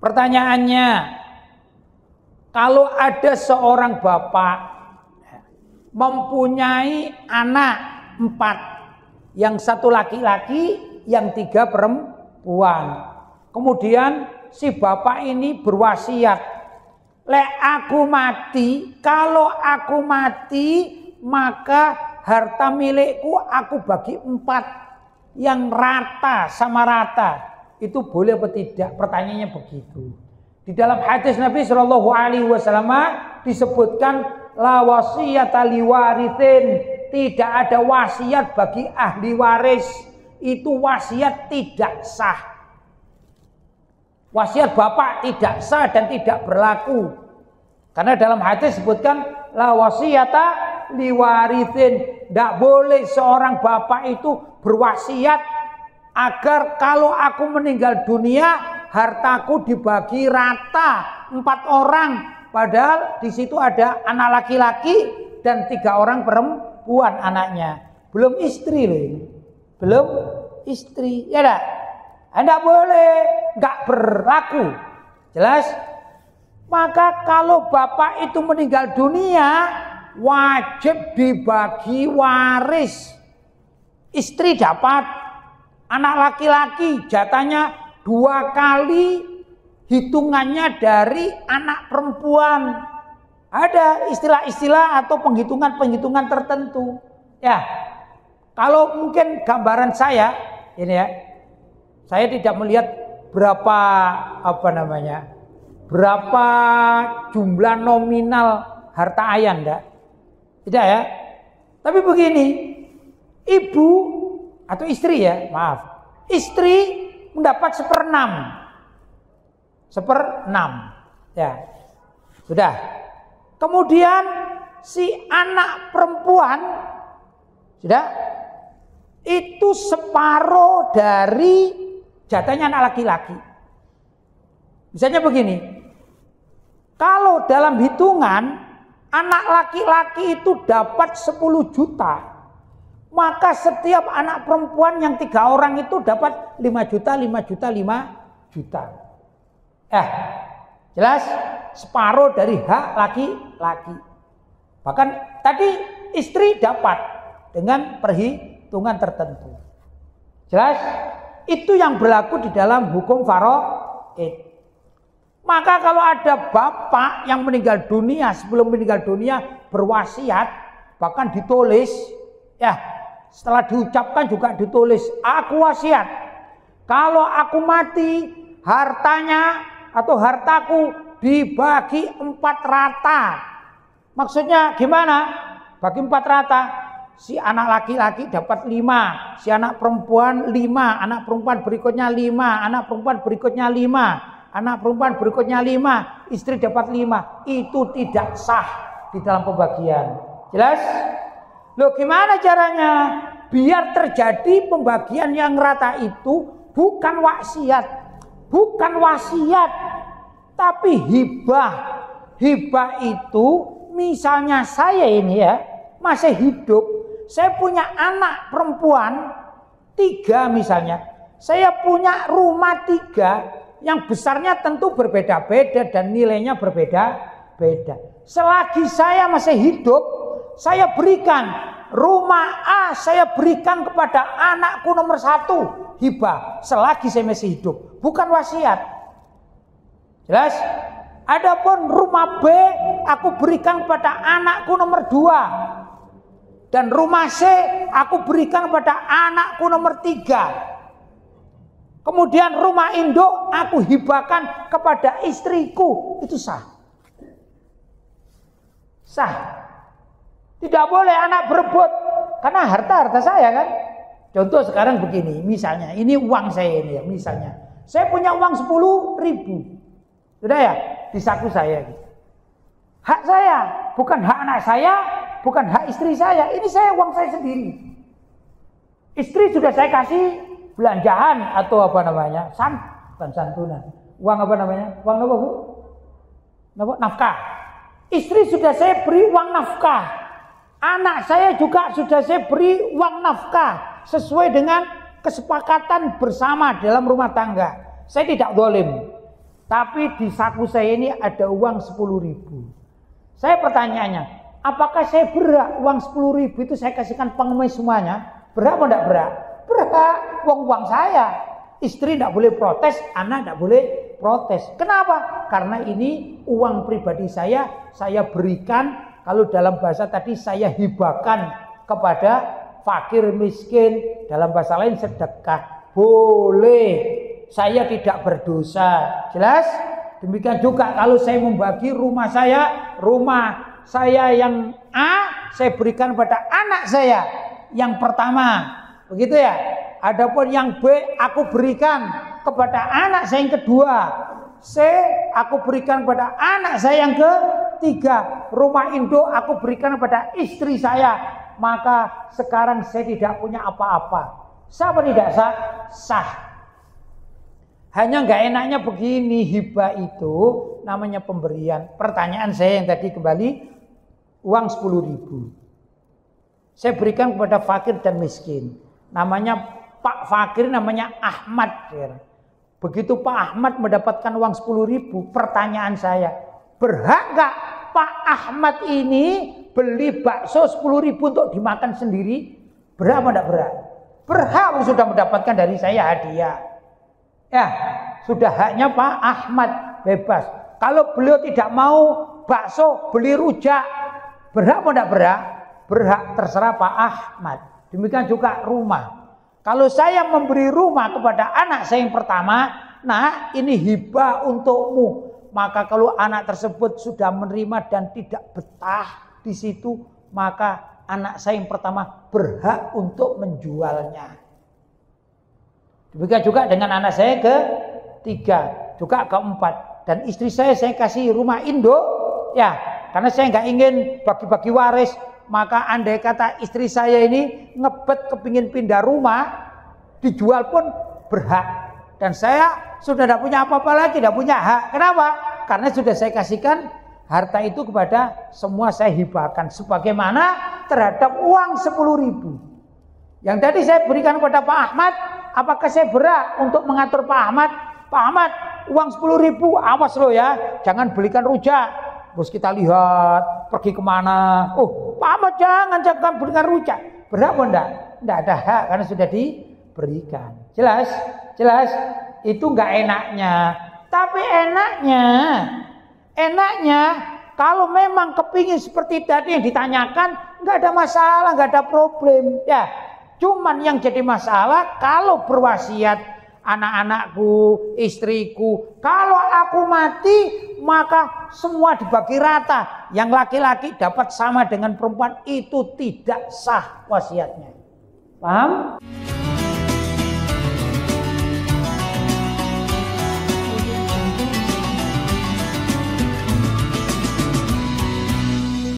Pertanyaannya, kalau ada seorang bapak mempunyai anak 4, yang 1 laki-laki, yang 3 perempuan. Kemudian si bapak ini berwasiat, kalau aku mati maka harta milikku aku bagi 4 yang rata sama rata. Itu boleh atau tidak? Pertanyaannya begitu. Di dalam hadis Nabi Shallallahu Alaihi Wasallam disebutkan la wasiyata liwarithin, tidak ada wasiat bagi ahli waris. Itu wasiat tidak sah. Wasiat bapak tidak sah dan tidak berlaku. Karena dalam hadis disebutkan la wasiyata liwarithin. Tidak boleh seorang bapak itu berwasiat agar kalau aku meninggal dunia hartaku dibagi rata 4 orang. Padahal di situ ada anak laki-laki dan 3 orang perempuan anaknya. Belum istri loh ini. Belum istri. Ya enggak? Enggak boleh. Enggak berlaku. Jelas? Maka kalau bapak itu meninggal dunia wajib dibagi waris. Istri dapat, anak laki-laki jatahnya 2 kali hitungannya dari anak perempuan. Ada istilah-istilah atau penghitungan-penghitungan tertentu. Ya, kalau mungkin gambaran saya ini ya, saya tidak melihat berapa berapa jumlah nominal harta ayah, enggak? Tidak ya. Tapi begini, ibu atau istri ya, maaf, istri mendapat 1/6 ya, sudah. Kemudian si anak perempuan sudah itu separuh dari jatahnya anak laki-laki. Misalnya begini, kalau dalam hitungan anak laki-laki itu dapat 10 juta, maka setiap anak perempuan yang 3 orang itu dapat 5 juta, 5 juta, 5 juta. Jelas? Separuh dari hak laki-laki. Bahkan tadi istri dapat dengan perhitungan tertentu. Jelas? Itu yang berlaku di dalam hukum faraid. Maka kalau ada bapak yang meninggal dunia, sebelum meninggal dunia berwasiat, bahkan ditulis, ya setelah diucapkan juga ditulis, aku wasiat, kalau aku mati hartanya atau hartaku dibagi 4 rata. Maksudnya gimana? Bagi 4 rata. Si anak laki-laki dapat 5, si anak perempuan 5, anak perempuan berikutnya 5, anak perempuan berikutnya 5, anak perempuan berikutnya 5, istri dapat 5. Itu tidak sah di dalam pembagian. Jelas? Loh gimana caranya? Biar terjadi pembagian yang rata itu bukan wasiat, tapi hibah. Hibah itu misalnya saya ini ya masih hidup, saya punya anak perempuan 3 misalnya, saya punya rumah 3 yang besarnya tentu berbeda-beda dan nilainya berbeda-beda. Selagi saya masih hidup, saya berikan rumah A, saya berikan kepada anakku nomor 1 hibah selagi saya masih hidup, bukan wasiat. Jelas? Adapun rumah B aku berikan kepada anakku nomor 2 dan rumah C aku berikan kepada anakku nomor 3. Kemudian rumah induk aku hibahkan kepada istriku, itu sah. Sah. Tidak boleh anak berebut karena harta saya kan. Contoh sekarang begini, misalnya ini uang saya ini ya, misalnya saya punya uang 10.000, sudah ya di saku saya. Hak saya, bukan hak anak saya, bukan hak istri saya. Ini uang saya sendiri. Istri sudah saya kasih belanjaan atau santunan. Uang apa namanya? Uang apa Bu? Nafkah. Istri sudah saya beri uang nafkah. Anak saya juga sudah saya beri uang nafkah sesuai dengan kesepakatan bersama dalam rumah tangga. Saya tidak zalim. Tapi di saku saya ini ada uang 10.000. Saya pertanyaannya, apakah saya berhak uang 10.000 itu saya kasihkan pengemis semuanya? Berhak atau tidak berhak? Berhak, uang saya. Istri tidak boleh protes, anak tidak boleh protes. Kenapa? Karena ini uang pribadi saya berikan, kalau dalam bahasa tadi saya hibahkan kepada fakir miskin, dalam bahasa lain sedekah. Boleh, saya tidak berdosa. Jelas? Demikian juga kalau saya membagi rumah saya yang A saya berikan pada anak saya yang pertama, begitu ya. Adapun yang B aku berikan kepada anak saya yang kedua, C aku berikan pada anak saya yang ketiga, rumah induk aku berikan kepada istri saya. Maka sekarang saya tidak punya apa-apa. Sah atau tidak sah? Sah. Hanya nggak enaknya begini, hibah itu namanya pemberian. Pertanyaan saya yang tadi kembali, uang 10.000. Saya berikan kepada fakir dan miskin. Namanya Pak Fakir, namanya Ahmad. Begitu Pak Ahmad mendapatkan uang 10.000, pertanyaan saya, berhak nggak Pak Ahmad ini beli bakso 10.000 untuk dimakan sendiri? Berhak atau tidak berhak? Berhak, sudah mendapatkan dari saya hadiah. Ya, sudah haknya Pak Ahmad, bebas. Kalau beliau tidak mau bakso, beli rujak, berhak atau tidak berhak? Berhak, terserah Pak Ahmad. Demikian juga rumah. Kalau saya memberi rumah kepada anak saya yang pertama, nah ini hibah untukmu. Maka kalau anak tersebut sudah menerima dan tidak betah di situ, maka anak saya yang pertama berhak untuk menjualnya. Demikian juga dengan anak saya ketiga, juga keempat. Dan istri saya kasih rumah induk, ya, karena saya nggak ingin bagi-bagi waris. Maka andai kata istri saya ini ngebet kepingin pindah rumah, dijual pun berhak. Dan saya sudah tidak punya apa-apa lagi, tidak punya hak. Kenapa? Karena sudah saya kasihkan harta itu kepada semua, saya hibahkan. Sebagaimana terhadap uang 10.000. Yang tadi saya berikan kepada Pak Ahmad, apakah saya berhak untuk mengatur Pak Ahmad? Pak Ahmad, uang 10.000, awas lo ya, jangan belikan rujak. Terus kita lihat pergi kemana. Oh, Pak Ahmad jangan belikan rujak. Berhak apa enggak? Enggak ada hak karena sudah diberikan. Jelas? Jelas? Itu enggak enaknya. Tapi enaknya kalau memang kepingin seperti tadi yang ditanyakan, enggak ada masalah, enggak ada problem. Ya, cuman yang jadi masalah kalau berwasiat anak-anakku, istriku, kalau aku mati maka semua dibagi rata. Yang laki-laki dapat sama dengan perempuan, itu tidak sah wasiatnya. Paham?